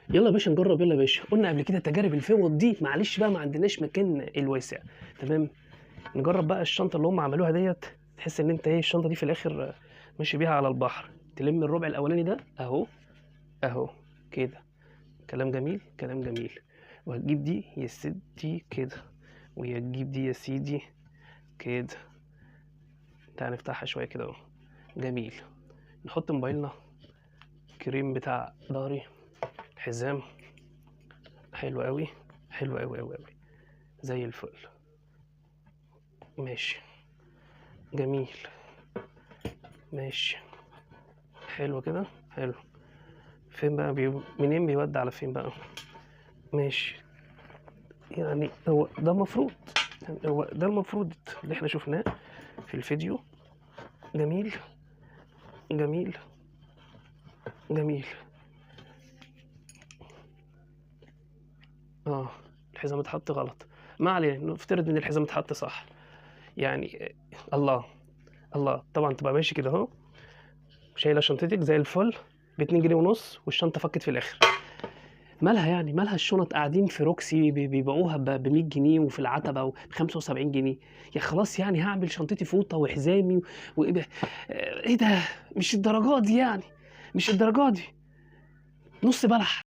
يلا يا باشا نجرب. يلا يا باشا، قلنا قبل كده تجارب الفوط دي معلش بقى ما عندناش مكان الواسع. تمام، نجرب بقى الشنطه اللي هم عملوها ديت. تحس ان انت ايه الشنطه دي في الاخر ماشي بيها على البحر. تلم الربع الاولاني ده اهو اهو كده. كلام جميل كلام جميل. وهتجيب دي يا سيدي كده، ويا تجيب دي يا سيدي كده. تعال نفتحها شويه كده اهو. جميل. نحط موبايلنا، كريم بتاع ضهري، حزام. حلو قوي حلو قوي قوي قوي زي الفل. ماشي جميل. ماشي حلو كده حلو. فين بقى منين بيودي على فين بقى؟ ماشي. يعني هو ده المفروض، يعني هو ده المفروض اللي احنا شفناه في الفيديو. جميل جميل جميل. الحزام اتحط غلط. ما علينا، نفترض ان الحزام اتحط صح. يعني الله الله. طبعا تبقى ماشي كده اهو، شايله شنطتك زي الفل ب2 جنيه ونص، والشنطه فكت في الاخر. مالها يعني؟ مالها الشنط؟ قاعدين في روكسي بيبيعوها ب 100 جنيه وفي العتبه ب 75 جنيه. يا خلاص يعني هعمل شنطتي فوطه وحزامي ايه ده؟ مش الدرجات دي يعني، مش الدرجات دي. نص بلح.